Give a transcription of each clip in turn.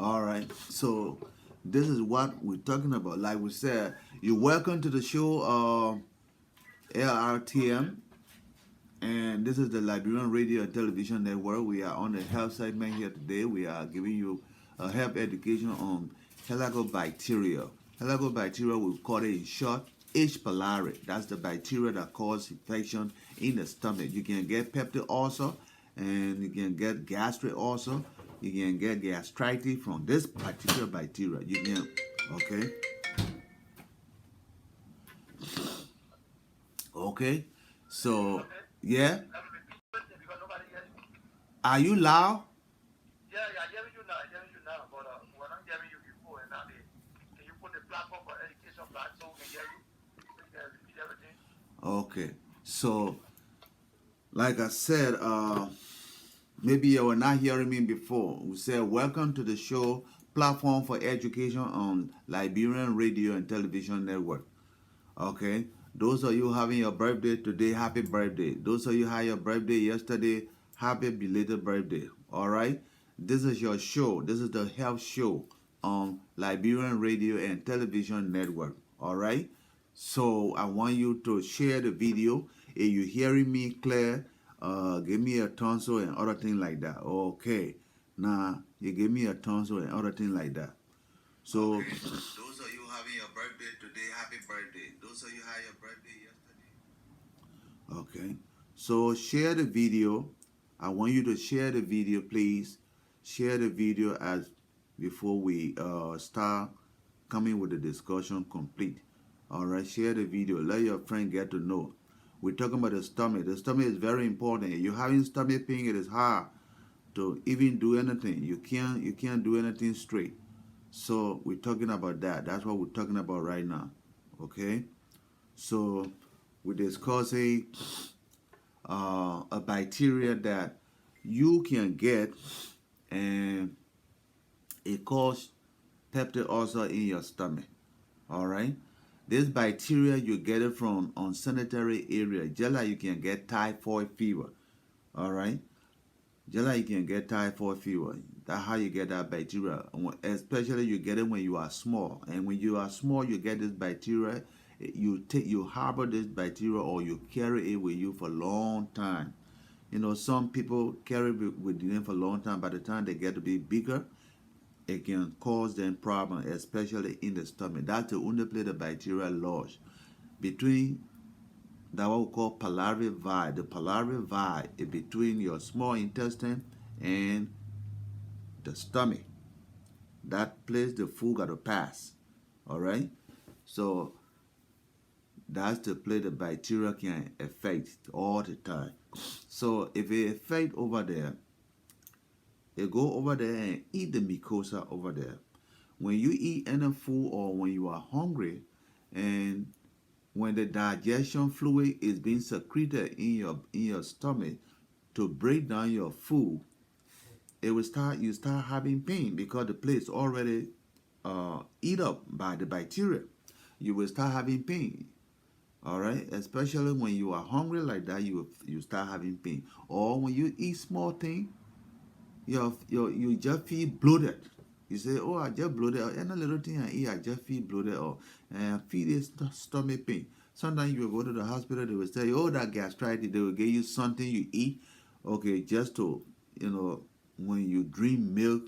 All right. So this is what we're talking about. Like we said, you're welcome to the show, LRTM, and this is the Liberian Radio and Television Network. We are on the health segment here today. We are giving you a health education on helicobacteria. Helicobacteria, we call it in short H. pylori. That's the bacteria that causes infection in the stomach. You can get peptic ulcer, and you can get gastric ulcer. You can get gastritis from this particular bacteria. You can, okay, okay. So, yeah. Are you loud? Yeah, yeah, hearing you now, hearing you now, but we're not hearing you before, and now can you put the platform for education back so we can hear you? So you can repeat everything. Okay. So, like I said, maybe you were not hearing me before. We said, welcome to the show, Platform for Education on Liberian Radio and Television Network. Okay. Those of you having your birthday today, happy birthday. Those of you had your birthday yesterday, happy belated birthday. All right. This is your show. This is the health show on Liberian Radio and Television Network. All right. So I want you to share the video. If you're hearing me clear, give me a tonsil and other thing like that. Okay. Now you give me a tonsil and other thing like that. So, okay. Those of you having your birthday today, happy birthday. Those of you had your birthday yesterday. Okay. So share the video. I want you to share the video, please. Share the video as before we start coming with the discussion complete. All right. Share the video. Let your friend get to know. We're talking about the stomach. The stomach is very important. If you're having stomach pain, it is hard to even do anything. You can't do anything straight. So we're talking about that. That's what we're talking about right now. Okay? So we're discussing a bacteria that you can get, and it causes peptic ulcer in your stomach. All right? This bacteria you get it from unsanitary area, just like you can get typhoid fever. All right? Just like you can get typhoid fever. That's how you get that bacteria. Especially you get it when you are small. And when you are small, you get this bacteria. You harbor this bacteria, or you carry it with you for a long time. You know, some people carry it with them for a long time. By the time they get to be bigger, it can cause them problems, especially in the stomach. That's the only place the bacteria lodge. Between that what we call pylori villi. The pylori villi is between your small intestine and the stomach. That place the food got to pass. All right. So that's the place the bacteria can affect all the time. So if it affect over there, it go over there and eat the mucosa over there. When you eat any food or when you are hungry, and when the digestion fluid is being secreted in your stomach to break down your food, it will start you start having pain because the place already eat up by the bacteria. You will start having pain. All right, especially when you are hungry like that, you start having pain. Or when you eat small thing, you just feel bloated. You say, "Oh, I just bloated." Or any little thing I eat, I just feel bloated, or and I feel this stomach pain. Sometimes you will go to the hospital, they will say, "Oh, that gastritis." They will give you something you eat, okay, just to you know when you drink milk,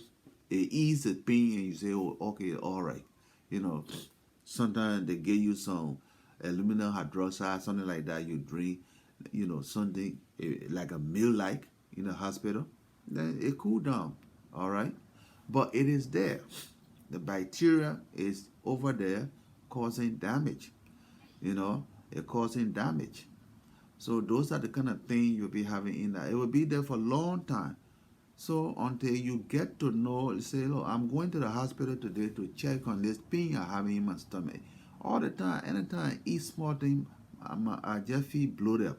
it ease the pain, and you say, "Oh, okay, all right." You know, sometimes they give you some aluminum hydroxide, something like that. You drink, something like a meal like in the hospital, then it cool down. All right, but it is there. The bacteria is over there causing damage. It causing damage. So those are the kind of things you'll be having in there. It will be there for a long time. So until you get to know, say, look, I'm going to the hospital today to check on this pain I have in my stomach. All the time, anytime I eat small thing, I just feel bloated up.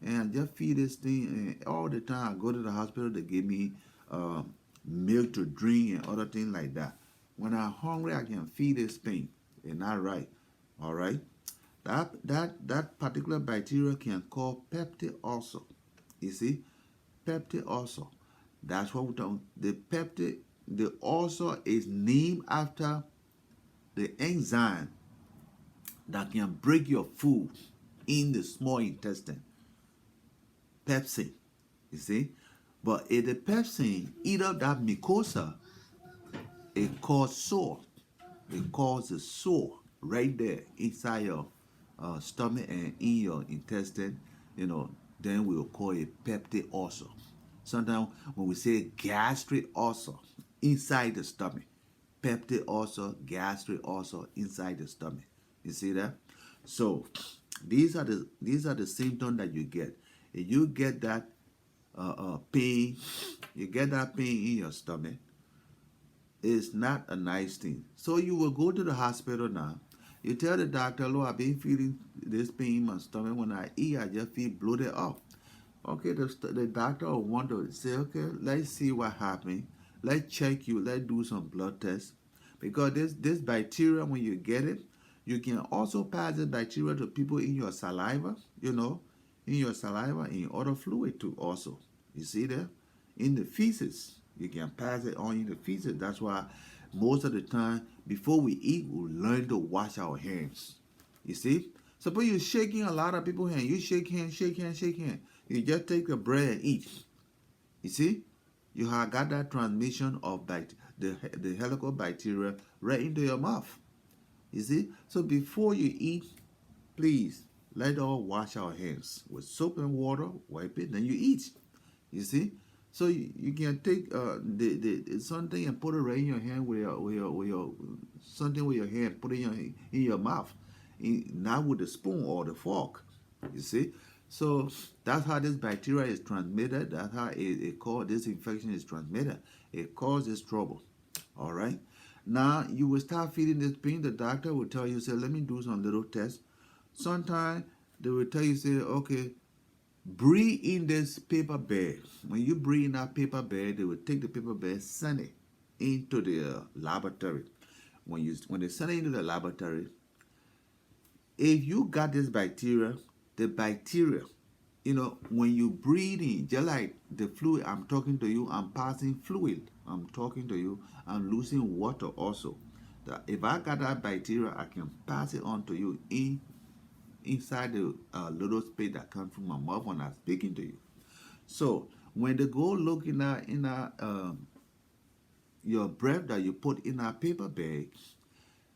And I just feel this thing, and all the time I go to the hospital, they give me uh, milk to drink and other things like that. When I'm hungry, I can feel this pain. It's not right. All right? That particular bacteria can cause peptic ulcer. You see? Peptic ulcer. That's what we're talking. The peptic the ulcer is named after the enzyme that can break your food in the small intestine, pepsin. You see, but if the pepsin eat up that mucosa, it causes sore. It causes sore right there inside your stomach and in your intestine. You know, then we'll call it peptic ulcer. Sometimes when we say gastric ulcer inside the stomach, peptic ulcer, gastric ulcer inside the stomach. You see that? So these are the symptoms that you get. If you get that pain, you get that pain in your stomach, it's not a nice thing. So you will go to the hospital now. You tell the doctor, "Lord, I've been feeling this pain in my stomach. When I eat, I just feel bloated up." Okay, the doctor will want to say, "Okay, let's see what happened. Let's check you. Let's do some blood tests." Because this bacteria, when you get it, you can also pass this bacteria to people in your saliva, in your saliva, in other fluid too also. You see there? In the feces. You can pass it on in the feces. That's why most of the time, before we eat, we learn to wash our hands. You see? Suppose you're shaking a lot of people's hand. You shake hand, shake hand, shake hand. You just take the bread and eat. You see? You have got that transmission of the helicobacteria right into your mouth. You see? So before you eat, please let us wash our hands with soap and water, wipe it, then you eat. You see? So you can take the something and put it right in your hand with your something with your hand, put it in your mouth, not with the spoon or the fork. You see? So that's how this bacteria is transmitted. That's how this infection is transmitted. It causes trouble. All right. Now you will start feeling this pain. The doctor will tell you, say, let me do some little tests. Sometimes they will tell you, say, okay, breathe in this paper bag. When you breathe in that paper bag, they will take the paper bag, send it into the laboratory. When they send it into the laboratory, if you got this bacteria, the bacteria, when you breathe in, just like the fluid, I'm talking to you, I'm passing fluid. I'm talking to you, I'm losing water also. If I got that bacteria, I can pass it on to you inside the little space that comes from my mouth when I'm speaking to you. So when they go look in your breath that you put in a paper bag,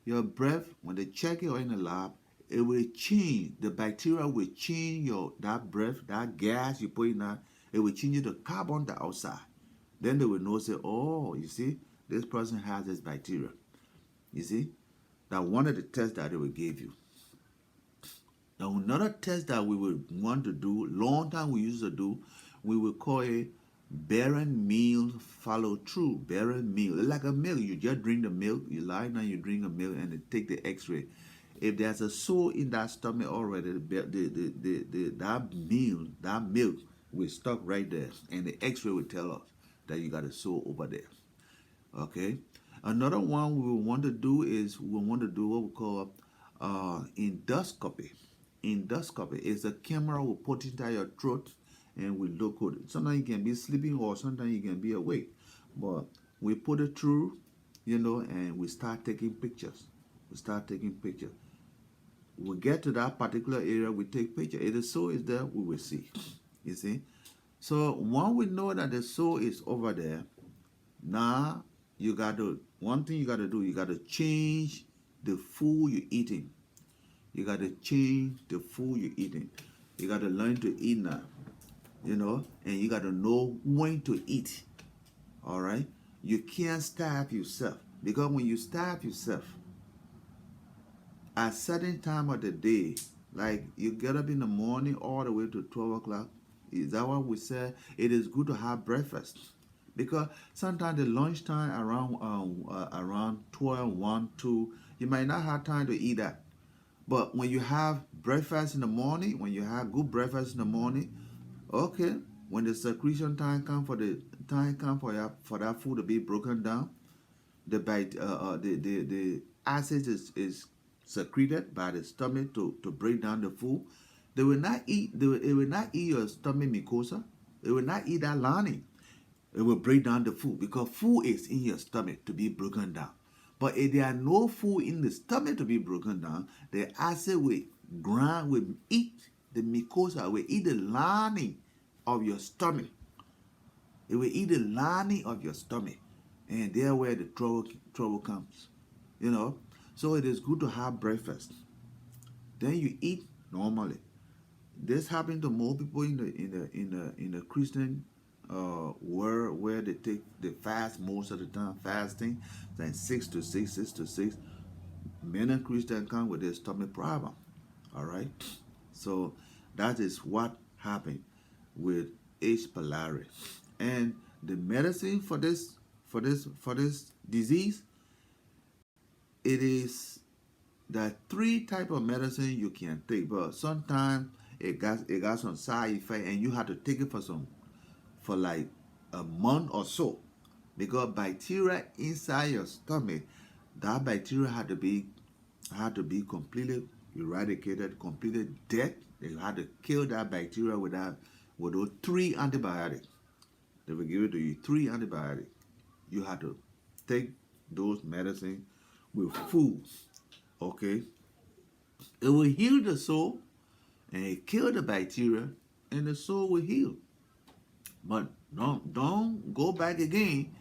your breath, when they check it in the lab, it will change. The bacteria will change that breath, that gas you put in that, it will change it to carbon dioxide. Then they will know, say, oh, you see, this person has this bacteria. You see? That one of the tests that they will give you. Now another test that we would want to do, long time we used to do, we will call it barren meal follow through. Barren meal. It's like a milk. You just drink the milk, you lie down, you drink a milk, and they take the x-ray. If there's a sore in that stomach already, that milk will stuck right there. And the x-ray will tell us that you got a sore over there. Okay. Another one we want to do is we want to do what we call endoscopy. Endoscopy is a camera we put inside your throat and we look at it. Sometimes you can be sleeping or sometimes you can be awake. But we put it through, and we start taking pictures. We start taking pictures. We get to that particular area, we take picture. If the sore is there, we will see. You see? So when we know that the sore is over there, now one thing you got to do, you got to change the food you're eating. You got to change the food you're eating. You got to learn to eat now, and you got to know when to eat. All right? You can't starve yourself, because when you starve yourself, at certain time of the day, like you get up in the morning all the way to 12 o'clock, is that what we say? It is good to have breakfast. Because sometimes the lunchtime around 12, 1, 2, you might not have time to eat that. But when you have breakfast in the morning, when you have good breakfast in the morning, okay, when the secretion time comes for that food to be broken down, the acid is secreted by the stomach to break down the food. They will not eat your stomach mucosa. They will not eat that lining. It will break down the food because food is in your stomach to be broken down. But if there are no food in the stomach to be broken down, the acid will eat the mucosa, will eat the lining of your stomach. It will eat the lining of your stomach. And there where the trouble comes. You know. So it is good to have breakfast. Then you eat normally. This happened to more people in the Christian world where they fast most of the time, fasting like 6 to 6, 6 to 6. Many Christians come with their stomach problem. All right, so that is what happened with H. pylori, and the medicine for this disease, it is there three type of medicine you can take, but sometimes it got some side effect, and you have to take it for like a month or so, because bacteria inside your stomach, that bacteria had to be completely eradicated, completely dead. They had to kill that bacteria with those three antibiotics. They will give it to you three antibiotics. You have to take those medicine with food. Okay, it will heal the soul and it kill the bacteria, and the soul will heal. But don't go back again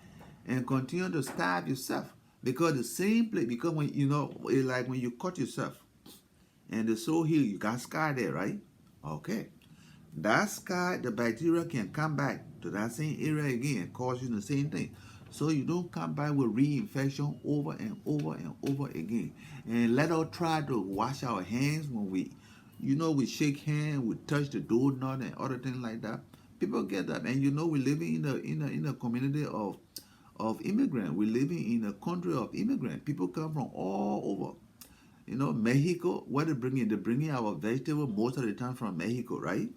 and continue to starve yourself, because the same place, because when it's like when you cut yourself and the soul heal, you got scar there, right? Okay, that scar, the bacteria can come back to that same area again, causing the same thing. So you don't come back with reinfection over and over and over again. And let us try to wash our hands when we shake hands, we touch the doorknob and other things like that. People get that, and we're living in a community of immigrants. We're living in a country of immigrants. People come from all over. Mexico, what they bring in our vegetable most of the time from Mexico, right?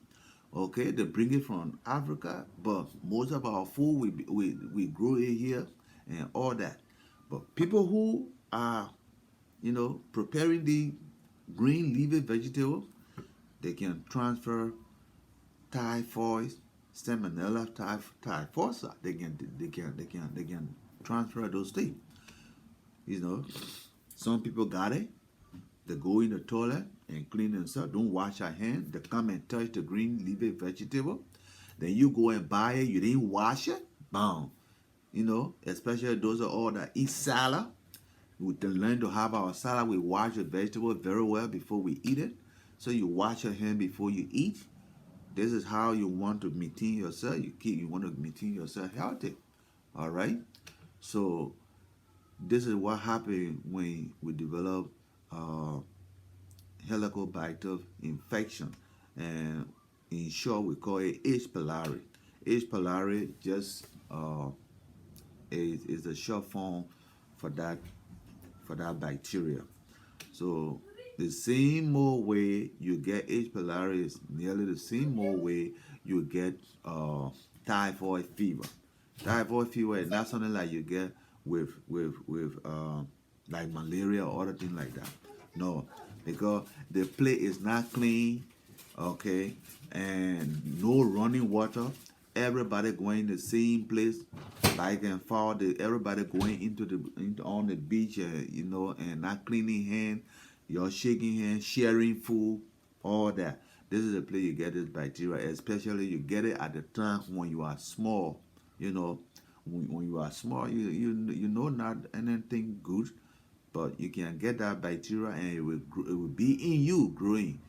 Okay, they bring it from Africa, but most of our food we grow it here and all that. But people who are preparing the green leafy vegetable, they can transfer typhoid, salmonella, typhoid. They can transfer those things. You know, some people got it. They go in the toilet and clean themselves. Don't wash your hands. They come and touch the green leafy vegetable. Then you go and buy it. You didn't wash it. Boom. Especially those are all that eat salad. We can learn to have our salad. We wash the vegetable very well before we eat it. So you wash your hand before you eat. This is how you want to maintain yourself. You want to maintain yourself healthy. All right. So this is what happened when we develop uh, helicobacter infection, and in short, we call it H. pylori. H. pylori just is the short form for that bacteria. So the same old way you get H. pylori is nearly the same old way you get typhoid fever. Typhoid fever is not something like you get with like malaria or other things like that. No, because the place is not clean, okay, and no running water. Everybody going the same place, like and fall. Everybody going on the beach, and not cleaning hand. You're shaking hands, sharing food, all that. This is the place you get this bacteria. Especially you get it at the time when you are small. When you are small, you know not anything good, but you can get that bacteria and it will be in you growing,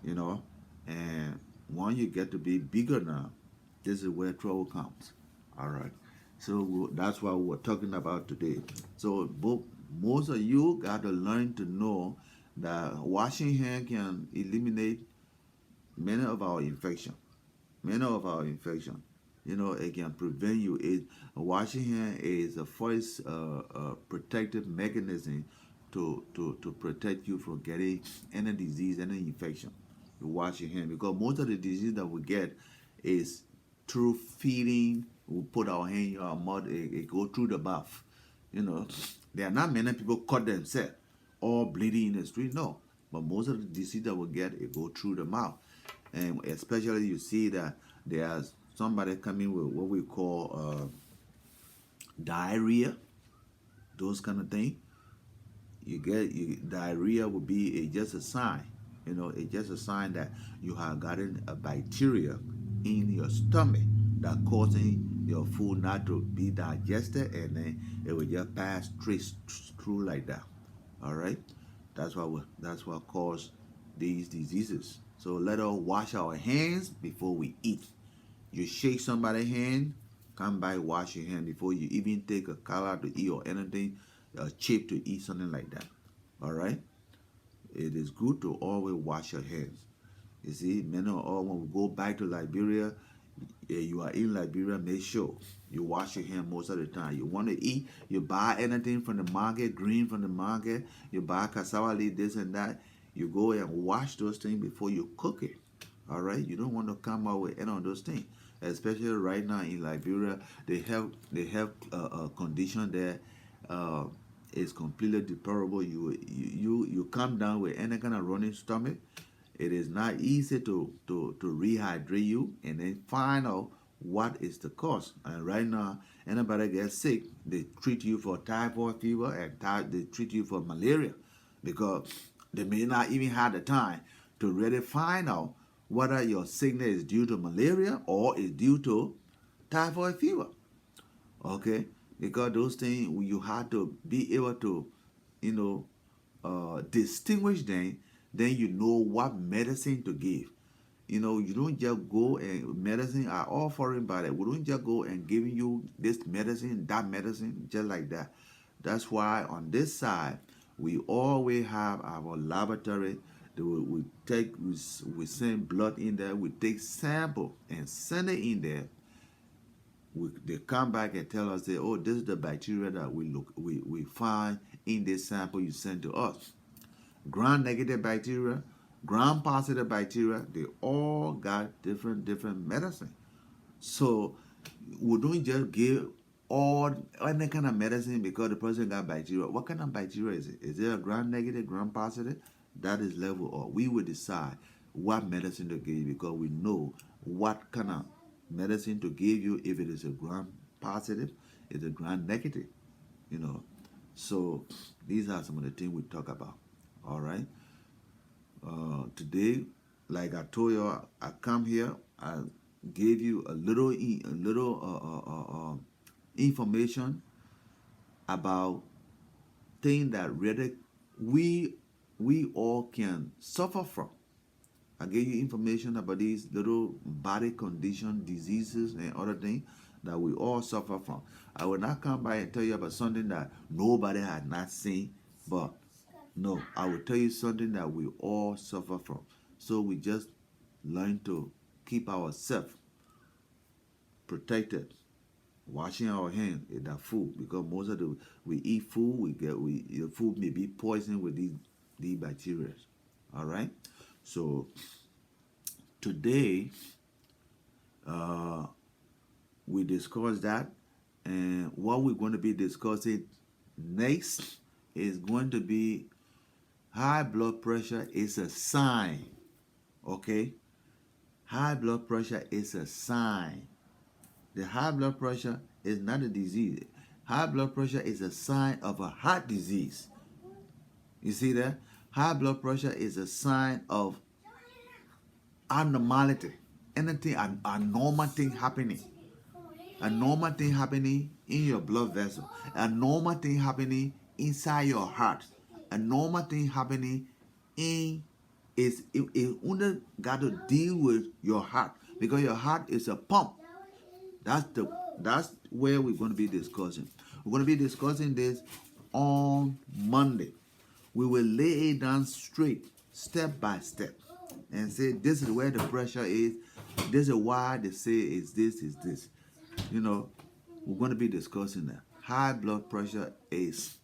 you know. And when you get to be bigger now, this is where trouble comes. All right. So that's what we're talking about today. So most of you got to learn to know that washing hand can eliminate many of our infection. Many of our infection. It can prevent you. Washing hand is the first protective mechanism to protect you from getting any disease, any infection. You wash your hand, because most of the disease that we get is through feeding. We put our hand in our mouth, it go through the mouth. There are not many people cut themselves or bleeding in the street. No, but most of the disease that we get, it go through the mouth, and especially you see that there's somebody coming with what we call diarrhea, those kind of thing. Diarrhea would be just a sign. It's just a sign that you have gotten a bacteria in your stomach that causing your food not to be digested, and then it will just pass straight through like that. All right, that's what cause these diseases. So let us wash our hands before we eat. You shake somebody's hand, come by, wash your hand before you even take a color to eat or anything, a chip to eat, something like that. All right? It is good to always wash your hands. You see, many of all, when we go back to Liberia, you are in Liberia, make sure you wash your hand most of the time. You want to eat, you buy anything from the market, green from the market, you buy cassava leaf, this and that. You go and wash those things before you cook it. All right, you don't want to come out with any of those things, especially right now in Liberia. They have a condition there is completely deplorable. You come down with any kind of running stomach. It is not easy to rehydrate you and then find out what is the cause. And right now, anybody gets sick, they treat you for typhoid fever and they treat you for malaria because they may not even have the time to really find out whether your sickness is due to malaria or is due to typhoid fever. Okay, because those things you have to be able to, you know, distinguish them. Then you know what medicine to give. You don't just go and medicine are all foreign body. We don't just go and giving you this medicine, that medicine, just like that. That's why on this side we always have our laboratory. We send blood in there. We take sample and send it in there. They come back and tell us, oh, this is the bacteria that we find in this sample you sent to us. Gram-negative bacteria, gram-positive bacteria, they all got different medicine. So we don't just give all any kind of medicine because the person got bacteria. What kind of bacteria is it? Is it a gram-negative, gram-positive? That is level or we will decide what medicine to give because we know what kind of medicine to give you if it is a gram positive, it's a gram negative, you know. So these are some of the things we talk about. All right. Today, like I told you, I come here. I gave you a little information about things that really we all can suffer from. I gave you information about these little body condition, diseases, and other things that we all suffer from. I will not come by and tell you about something that nobody had not seen, but no, I will tell you something that we all suffer from. So we just learn to keep ourselves protected, washing our hands with that food because most of the we eat food, the food may be poisoned with these bacteria. All right, so today we discussed that, and what we're going to be discussing next is going to be high blood pressure is a sign. Okay, high blood pressure is a sign. The high blood pressure is not a disease. High blood pressure is a sign of a heart disease. You see that? High blood pressure is a sign of abnormality. Anything, a normal thing happening. A normal thing happening in your blood vessel. A normal thing happening inside your heart. A normal thing happening in it only got to deal with your heart because your heart is a pump. That's where we're going to be discussing. We're going to be discussing this on Monday. We will lay it down straight, step by step, and say this is where the pressure is. This is why they say is this. We're going to be discussing that. High blood pressure is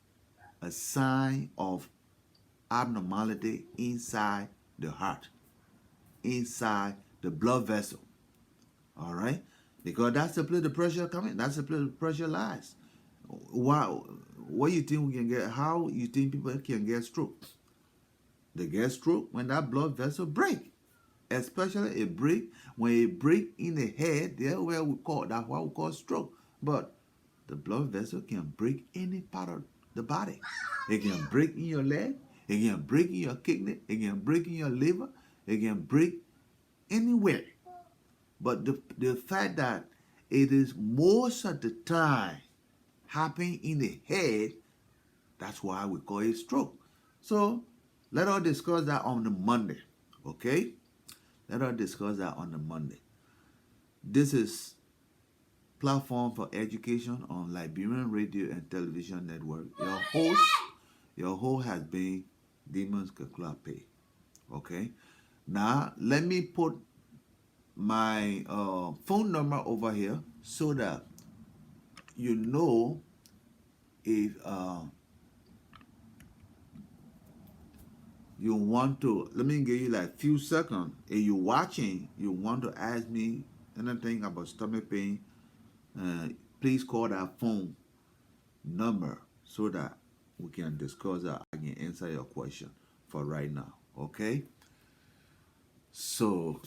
a sign of abnormality inside the heart, inside the blood vessel. All right? Because that's the place the pressure coming. That's the place the pressure lies. Wow. What you think we can get? How you think people can get stroke? They get stroke when that blood vessel break. especially a break. When a break in the head, that's what we call stroke. But the blood vessel can break any part of the body. It can break in your leg, it can break in your kidney, it can break in your liver, it can break anywhere. But the fact that it is most of the time happening in the head, that's why we call it stroke. So let us discuss that on the Monday. Okay? Let us discuss that on the Monday. This is platform for education on Liberian Radio and Television Network. Your host has been Demons Kaklape. Okay? Now let me put my phone number over here so that you know if you want to. Let me give you like few seconds. If you're watching, you want to ask me anything about stomach pain, uh, please call that phone number so that we can discuss that. I can answer your question for right now. Okay? So